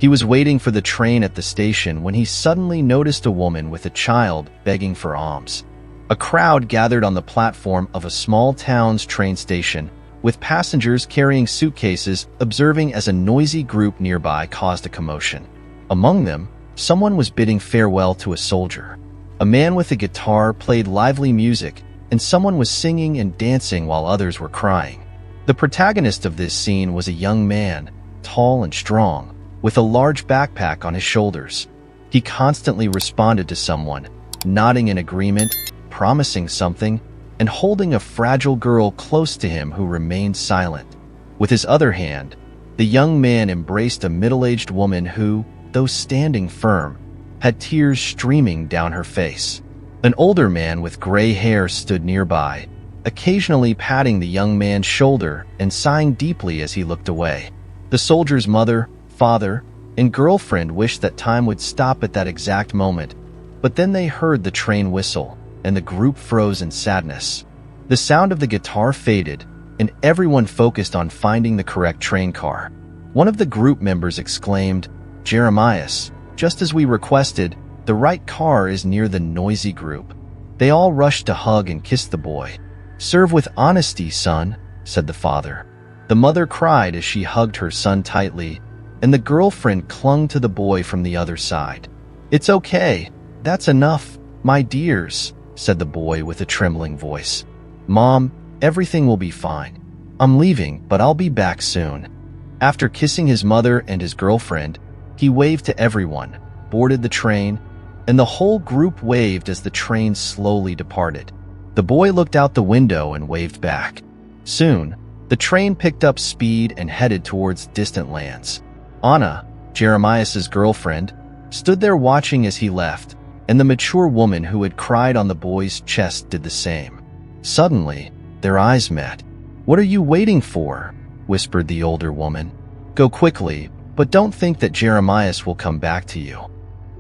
He was waiting for the train at the station when he suddenly noticed a woman with a child begging for alms. A crowd gathered on the platform of a small town's train station, with passengers carrying suitcases observing as a noisy group nearby caused a commotion. Among them, someone was bidding farewell to a soldier. A man with a guitar played lively music, and someone was singing and dancing while others were crying. The protagonist of this scene was a young man, tall and strong, with a large backpack on his shoulders. He constantly responded to someone, nodding in agreement, promising something, and holding a fragile girl close to him who remained silent. With his other hand, the young man embraced a middle-aged woman who, though standing firm, had tears streaming down her face. An older man with gray hair stood nearby, occasionally patting the young man's shoulder and sighing deeply as he looked away. The soldier's mother, father, and girlfriend wished that time would stop at that exact moment, but then they heard the train whistle, and the group froze in sadness. The sound of the guitar faded, and everyone focused on finding the correct train car. One of the group members exclaimed, "Jeremias, just as we requested, the right car is near the noisy group." They all rushed to hug and kiss the boy. "Serve with honesty, son," said the father. The mother cried as she hugged her son tightly, and the girlfriend clung to the boy from the other side. "It's okay. That's enough, my dears," said the boy with a trembling voice. "Mom, everything will be fine. I'm leaving, but I'll be back soon." After kissing his mother and his girlfriend, he waved to everyone, boarded the train, and the whole group waved as the train slowly departed. The boy looked out the window and waved back. Soon, the train picked up speed and headed towards distant lands. Anna, Jeremias's girlfriend, stood there watching as he left, and the mature woman who had cried on the boy's chest did the same. Suddenly, their eyes met. "What are you waiting for?" whispered the older woman. "Go quickly, but don't think that Jeremias will come back to you."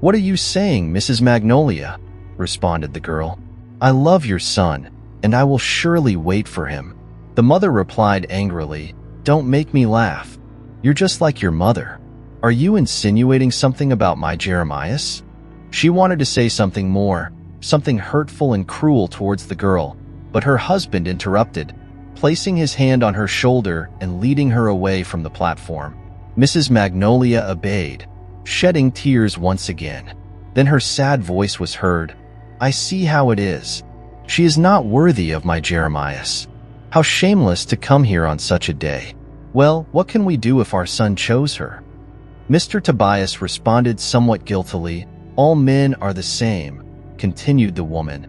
"What are you saying, Mrs. Magnolia?" responded the girl. "I love your son, and I will surely wait for him." The mother replied angrily, "Don't make me laugh. You're just like your mother. Are you insinuating something about my Jeremias?" She wanted to say something more, something hurtful and cruel towards the girl, but her husband interrupted, placing his hand on her shoulder and leading her away from the platform. Mrs. Magnolia obeyed, shedding tears once again. Then her sad voice was heard. "I see how it is. She is not worthy of my Jeremias. How shameless to come here on such a day. Well, what can we do if our son chose her?" Mr. Tobias responded somewhat guiltily. "All men are the same," continued the woman.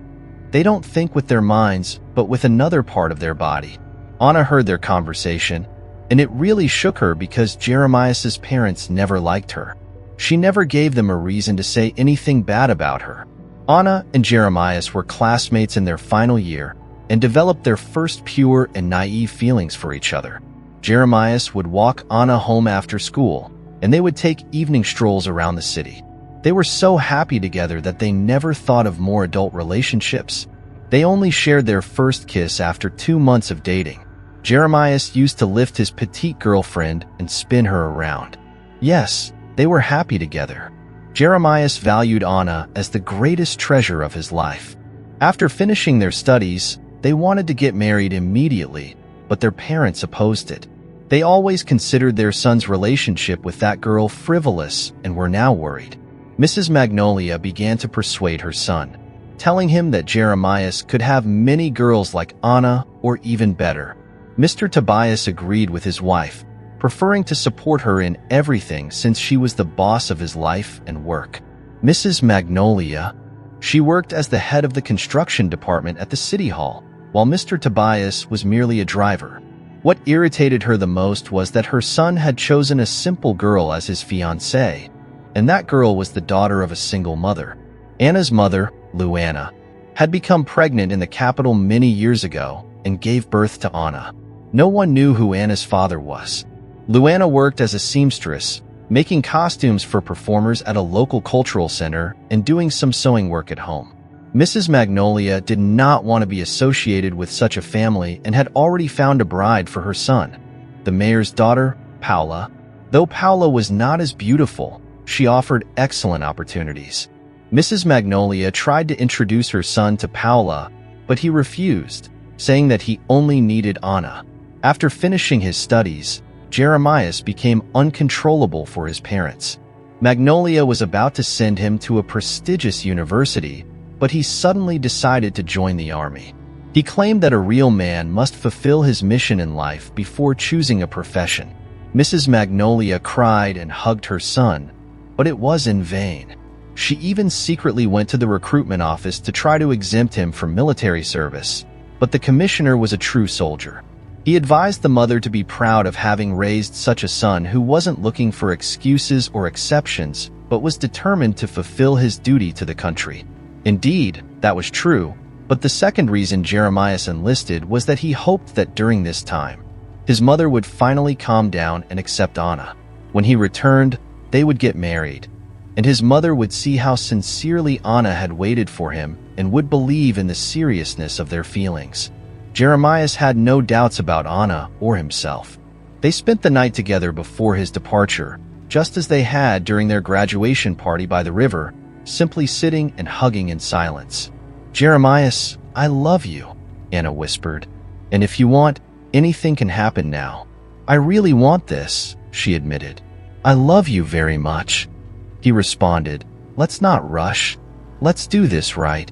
"They don't think with their minds, but with another part of their body." Anna heard their conversation, and it really shook her because Jeremias's parents never liked her. She never gave them a reason to say anything bad about her. Anna and Jeremias were classmates in their final year and developed their first pure and naive feelings for each other. Jeremias would walk Anna home after school, and they would take evening strolls around the city. They were so happy together that they never thought of more adult relationships. They only shared their first kiss after 2 months of dating. Jeremias used to lift his petite girlfriend and spin her around. Yes, they were happy together. Jeremias valued Anna as the greatest treasure of his life. After finishing their studies, they wanted to get married immediately, but their parents opposed it. They always considered their son's relationship with that girl frivolous and were now worried. Mrs. Magnolia began to persuade her son, telling him that Jeremias could have many girls like Anna or even better. Mr. Tobias agreed with his wife, preferring to support her in everything since she was the boss of his life and work. Mrs. Magnolia, she worked as the head of the construction department at the city hall, while Mr. Tobias was merely a driver. What irritated her the most was that her son had chosen a simple girl as his fiancée, and that girl was the daughter of a single mother. Anna's mother, Luana, had become pregnant in the capital many years ago and gave birth to Anna. No one knew who Anna's father was. Luana worked as a seamstress, making costumes for performers at a local cultural center and doing some sewing work at home. Mrs. Magnolia did not want to be associated with such a family and had already found a bride for her son. The mayor's daughter, Paula, Though Paula was not as beautiful, she offered excellent opportunities. Mrs. Magnolia tried to introduce her son to Paula, but he refused, saying that he only needed Anna. After finishing his studies, Jeremias became uncontrollable for his parents. Magnolia was about to send him to a prestigious university, but he suddenly decided to join the army. He claimed that a real man must fulfill his mission in life before choosing a profession. Mrs. Magnolia cried and hugged her son, but it was in vain. She even secretly went to the recruitment office to try to exempt him from military service, but the commissioner was a true soldier. He advised the mother to be proud of having raised such a son who wasn't looking for excuses or exceptions, but was determined to fulfill his duty to the country. Indeed, that was true, but the second reason Jeremias enlisted was that he hoped that during this time, his mother would finally calm down and accept Anna. When he returned, they would get married, and his mother would see how sincerely Anna had waited for him and would believe in the seriousness of their feelings. Jeremias had no doubts about Anna or himself. They spent the night together before his departure, just as they had during their graduation party by the river, simply sitting and hugging in silence. "Jeremias, I love you," Anna whispered. "And if you want, anything can happen now." "I really want this," she admitted. "I love you very much." He responded, "Let's not rush. Let's do this right."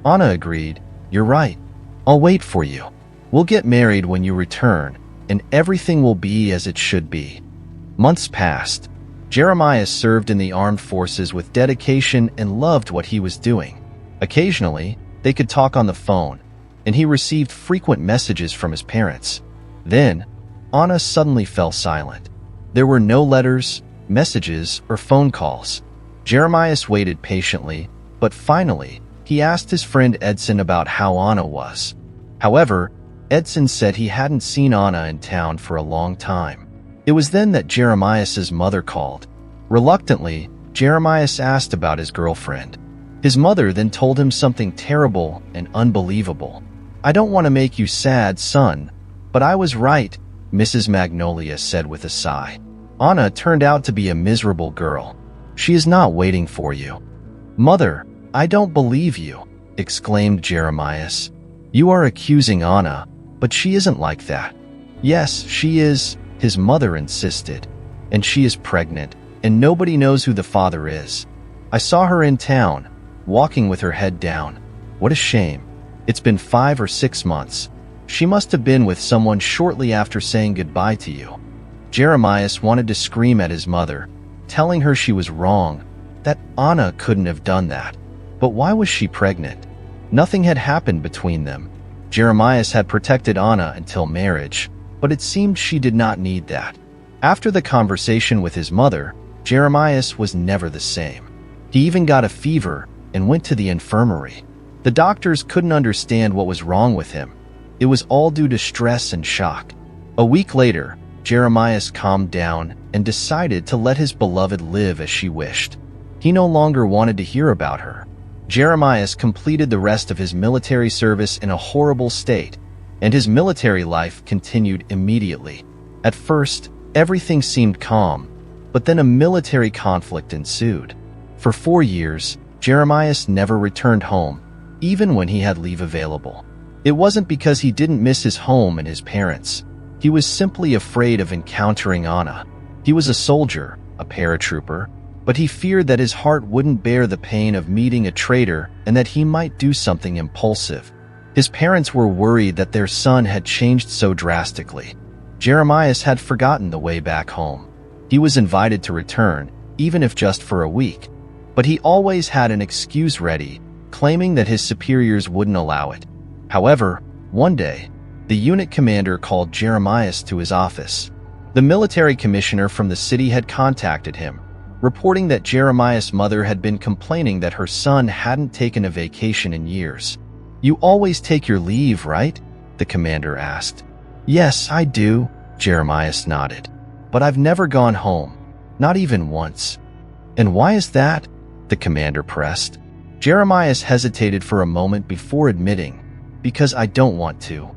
Anna agreed, "You're right. I'll wait for you. We'll get married when you return, and everything will be as it should be." Months passed. Jeremias served in the armed forces with dedication and loved what he was doing. Occasionally, they could talk on the phone, and he received frequent messages from his parents. Then, Anna suddenly fell silent. There were no letters, messages, or phone calls. Jeremias waited patiently, but finally, he asked his friend Edson about how Anna was. However, Edson said he hadn't seen Anna in town for a long time. It was then that Jeremias's mother called. Reluctantly, Jeremias asked about his girlfriend. His mother then told him something terrible and unbelievable. "I don't want to make you sad, son, but I was right," Mrs. Magnolia said with a sigh. "Anna turned out to be a miserable girl. She is not waiting for you." "Mother, I don't believe you," exclaimed Jeremias. "You are accusing Anna, but she isn't like that." "Yes, she is," his mother insisted. "And she is pregnant, and nobody knows who the father is. I saw her in town, walking with her head down. What a shame. It's been 5 or 6 months. She must have been with someone shortly after saying goodbye to you." Jeremias wanted to scream at his mother, telling her she was wrong, that Anna couldn't have done that. But why was she pregnant? Nothing had happened between them. Jeremias had protected Anna until marriage, but it seemed she did not need that. After the conversation with his mother, Jeremias was never the same. He even got a fever and went to the infirmary. The doctors couldn't understand what was wrong with him. It was all due to stress and shock. A week later, Jeremias calmed down and decided to let his beloved live as she wished. He no longer wanted to hear about her. Jeremias completed the rest of his military service in a horrible state, and his military life continued immediately. At first, everything seemed calm, but then a military conflict ensued. For 4 years, Jeremias never returned home, even when he had leave available. It wasn't because he didn't miss his home and his parents. He was simply afraid of encountering Anna. He was a soldier, a paratrooper, but he feared that his heart wouldn't bear the pain of meeting a traitor and that he might do something impulsive. His parents were worried that their son had changed so drastically. Jeremias had forgotten the way back home. He was invited to return, even if just for a week, but he always had an excuse ready, claiming that his superiors wouldn't allow it. However, one day, the unit commander called Jeremias to his office. The military commissioner from the city had contacted him, reporting that Jeremias' mother had been complaining that her son hadn't taken a vacation in years. "You always take your leave, right?" the commander asked. "Yes, I do," Jeremias nodded. "But I've never gone home, not even once." "And why is that?" the commander pressed. Jeremias hesitated for a moment before admitting, "Because I don't want to."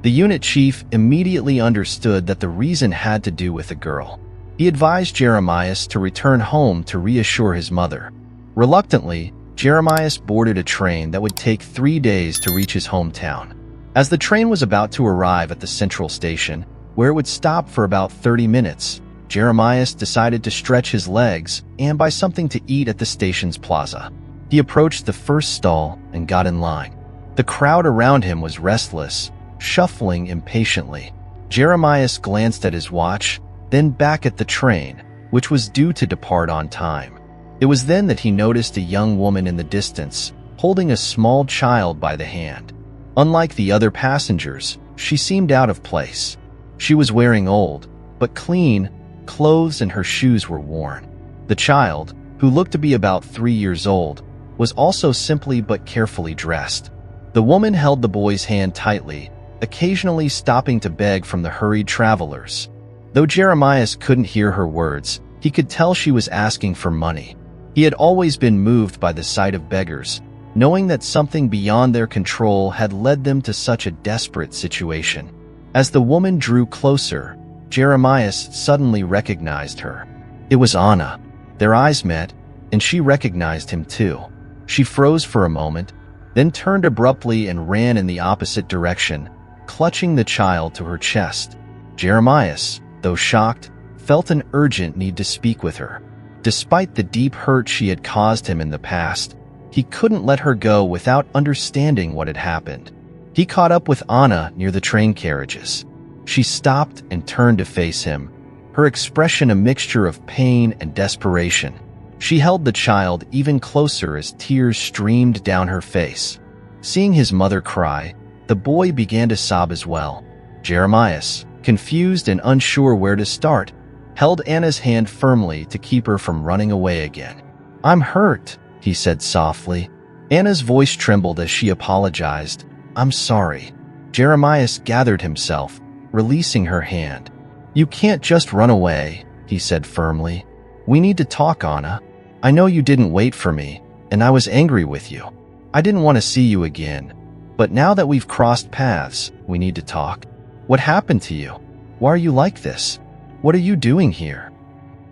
The unit chief immediately understood that the reason had to do with the girl. He advised Jeremias to return home to reassure his mother. Reluctantly, Jeremias boarded a train that would take 3 days to reach his hometown. As the train was about to arrive at the central station, where it would stop for about 30 minutes, Jeremias decided to stretch his legs and buy something to eat at the station's plaza. He approached the first stall and got in line. The crowd around him was restless, shuffling impatiently. Jeremias glanced at his watch, then back at the train, which was due to depart on time. It was then that he noticed a young woman in the distance, holding a small child by the hand. Unlike the other passengers, she seemed out of place. She was wearing old, but clean, clothes and her shoes were worn. The child, who looked to be about 3 years old, was also simply but carefully dressed. The woman held the boy's hand tightly, occasionally stopping to beg from the hurried travelers. Though Jeremias couldn't hear her words, he could tell she was asking for money. He had always been moved by the sight of beggars, knowing that something beyond their control had led them to such a desperate situation. As the woman drew closer, Jeremias suddenly recognized her. It was Anna. Their eyes met, and she recognized him too. She froze for a moment, then turned abruptly and ran in the opposite direction, clutching the child to her chest. Jeremias, though shocked, felt an urgent need to speak with her. Despite the deep hurt she had caused him in the past, he couldn't let her go without understanding what had happened. He caught up with Anna near the train carriages. She stopped and turned to face him, her expression a mixture of pain and desperation. She held the child even closer as tears streamed down her face. Seeing his mother cry, the boy began to sob as well. Jeremias, confused and unsure where to start, held Anna's hand firmly to keep her from running away again. "I'm hurt," he said softly. Anna's voice trembled as she apologized. "I'm sorry." Jeremias gathered himself, releasing her hand. "You can't just run away," he said firmly. "We need to talk, Anna. I know you didn't wait for me, and I was angry with you. I didn't want to see you again. But now that we've crossed paths, we need to talk. What happened to you? Why are you like this? What are you doing here?"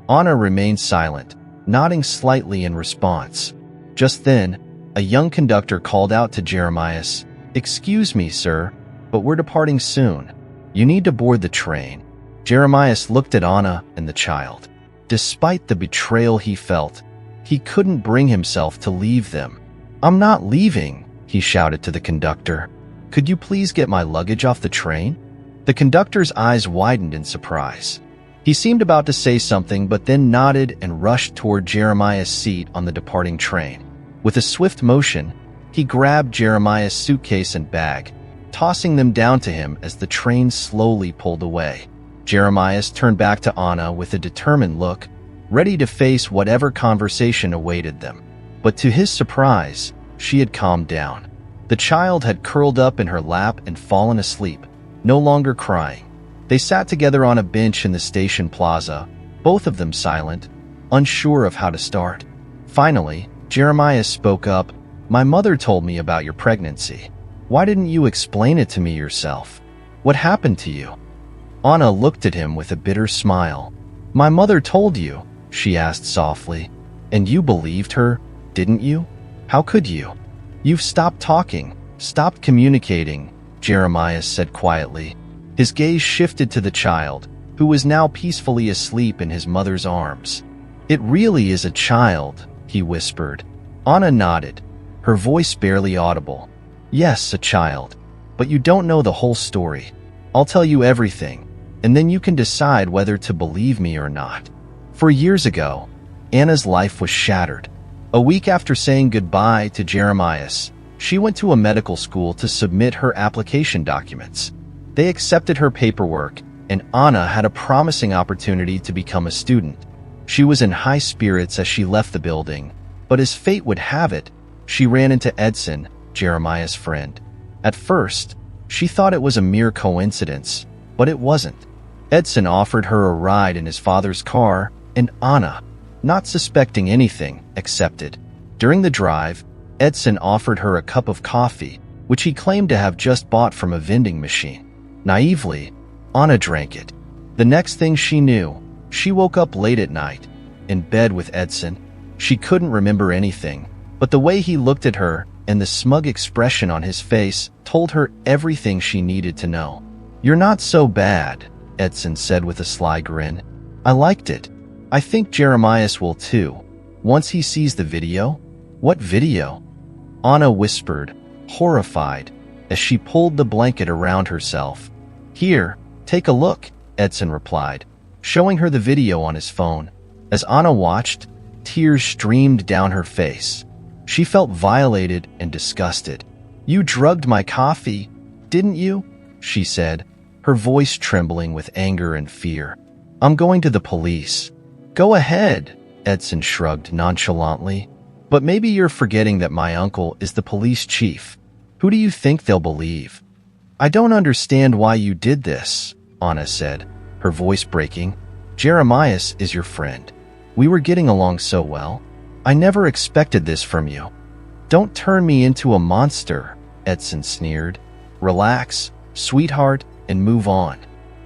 Anna remained silent, nodding slightly in response. Just then, a young conductor called out to Jeremias, "Excuse me, sir, but we're departing soon. You need to board the train." Jeremias looked at Anna and the child. Despite the betrayal he felt, he couldn't bring himself to leave them. "I'm not leaving," he shouted to the conductor. "Could you please get my luggage off the train?" The conductor's eyes widened in surprise. He seemed about to say something but then nodded and rushed toward Jeremias' seat on the departing train. With a swift motion, he grabbed Jeremias' suitcase and bag, tossing them down to him as the train slowly pulled away. Jeremias turned back to Anna with a determined look, ready to face whatever conversation awaited them. But to his surprise, she had calmed down. The child had curled up in her lap and fallen asleep, no longer crying. They sat together on a bench in the station plaza, both of them silent, unsure of how to start. Finally, Jeremias spoke up. "My mother told me about your pregnancy. Why didn't you explain it to me yourself? What happened to you?" Anna looked at him with a bitter smile. "My mother told you," she asked softly. "And you believed her, didn't you? How could you? You've stopped talking, stopped communicating," Jeremias said quietly. His gaze shifted to the child, who was now peacefully asleep in his mother's arms. "It really is a child," he whispered. Anna nodded, her voice barely audible. "Yes, a child. But you don't know the whole story. I'll tell you everything, and then you can decide whether to believe me or not." 4 years ago, Anna's life was shattered. A week after saying goodbye to Jeremias, she went to a medical school to submit her application documents. They accepted her paperwork, and Anna had a promising opportunity to become a student. She was in high spirits as she left the building, but as fate would have it, she ran into Edson, Jeremias' friend. At first, she thought it was a mere coincidence, but it wasn't. Edson offered her a ride in his father's car, and Anna, not suspecting anything, accepted. During the drive, Edson offered her a cup of coffee, which he claimed to have just bought from a vending machine. Naively, Anna drank it. The next thing she knew, She woke up late at night, in bed with Edson. She couldn't remember anything, but the way he looked at her and the smug expression on his face told her everything she needed to know. "You're not so bad," Edson said with a sly grin. "I liked it. I think Jeremias will too, once he sees the video." "What video?" Anna whispered, horrified, as she pulled the blanket around herself. "Here, take a look," Edson replied, showing her the video on his phone. As Anna watched, tears streamed down her face. She felt violated and disgusted. "You drugged my coffee, didn't you?" she said, her voice trembling with anger and fear. "I'm going to the police." "Go ahead," Edson shrugged nonchalantly. "But maybe you're forgetting that my uncle is the police chief. Who do you think they'll believe?" "I don't understand why you did this," Anna said, her voice breaking. "Jeremias is your friend. We were getting along so well. I never expected this from you." "Don't turn me into a monster," Edson sneered. "Relax, sweetheart, and move on.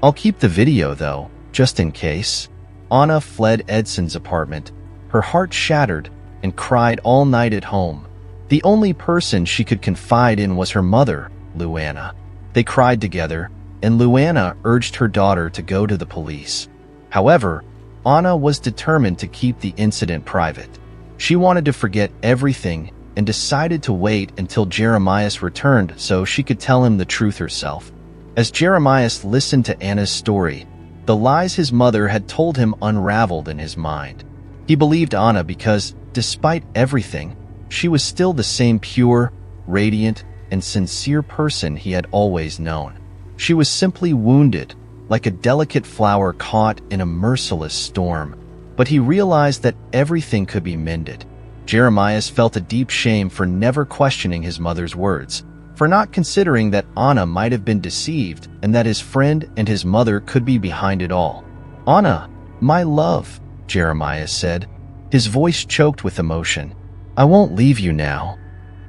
I'll keep the video, though, just in case." Anna fled Edson's apartment, her heart shattered, and cried all night at home. The only person she could confide in was her mother, Luana. They cried together, and Luana urged her daughter to go to the police. However, Anna was determined to keep the incident private. She wanted to forget everything and decided to wait until Jeremias returned so she could tell him the truth herself. As Jeremias listened to Anna's story, the lies his mother had told him unraveled in his mind. He believed Anna because, despite everything, she was still the same pure, radiant, and sincere person he had always known. She was simply wounded, like a delicate flower caught in a merciless storm. But he realized that everything could be mended. Jeremias felt a deep shame for never questioning his mother's words, for not considering that Anna might have been deceived and that his friend and his mother could be behind it all. "Anna, my love," Jeremias said, his voice choked with emotion. "I won't leave you now."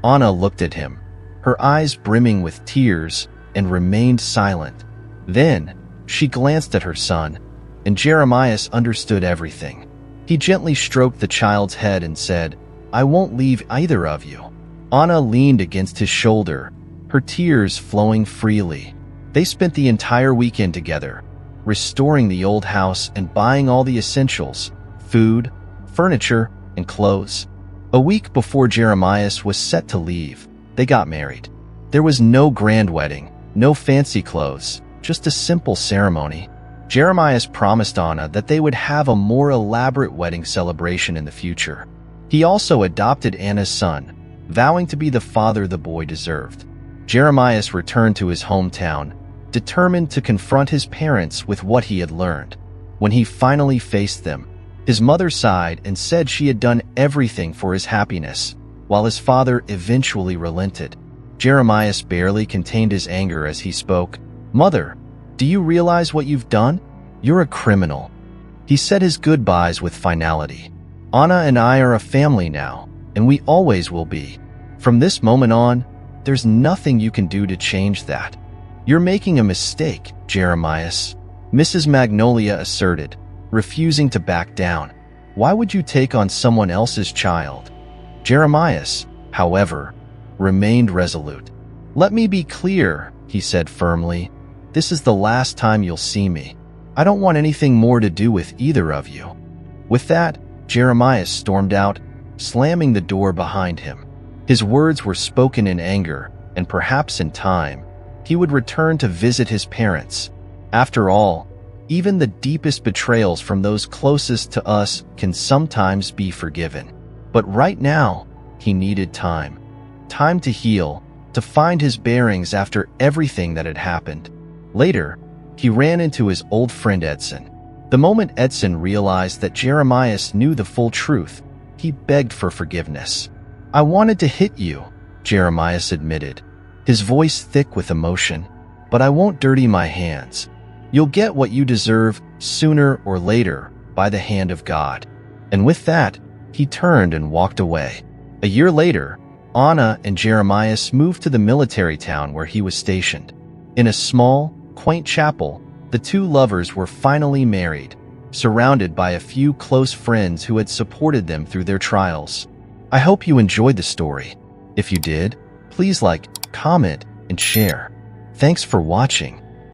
Anna looked at him, her eyes brimming with tears, and remained silent. Then, she glanced at her son, and Jeremias understood everything. He gently stroked the child's head and said, "I won't leave either of you." Anna leaned against his shoulder, her tears flowing freely. They spent the entire weekend together, restoring the old house and buying all the essentials, food, furniture, and clothes. A week before Jeremias was set to leave, they got married. There was no grand wedding, no fancy clothes, just a simple ceremony. Jeremias promised Anna that they would have a more elaborate wedding celebration in the future. He also adopted Anna's son, vowing to be the father the boy deserved. Jeremias returned to his hometown, determined to confront his parents with what he had learned. When he finally faced them, his mother sighed and said she had done everything for his happiness, while his father eventually relented. Jeremias barely contained his anger as he spoke. "Mother, do you realize what you've done? You're a criminal." He said his goodbyes with finality. "Anna and I are a family now, and we always will be. From this moment on, there's nothing you can do to change that." "You're making a mistake, Jeremias," Mrs. Magnolia asserted, refusing to back down. "Why would you take on someone else's child?" Jeremias, however, remained resolute. "Let me be clear," he said firmly. "This is the last time you'll see me. I don't want anything more to do with either of you." With that, Jeremias stormed out, slamming the door behind him. His words were spoken in anger, and perhaps in time, he would return to visit his parents. After all, even the deepest betrayals from those closest to us can sometimes be forgiven. But right now, he needed time. Time to heal, to find his bearings after everything that had happened. Later, he ran into his old friend Edson. The moment Edson realized that Jeremias knew the full truth, he begged for forgiveness. "I wanted to hit you," Jeremias admitted, his voice thick with emotion, "but I won't dirty my hands. You'll get what you deserve sooner or later by the hand of God." And with that, he turned and walked away. A year later, Anna and Jeremias moved to the military town where he was stationed. In a small, quaint chapel, the two lovers were finally married, surrounded by a few close friends who had supported them through their trials. I hope you enjoyed the story. If you did, please like, comment, and share. Thanks for watching.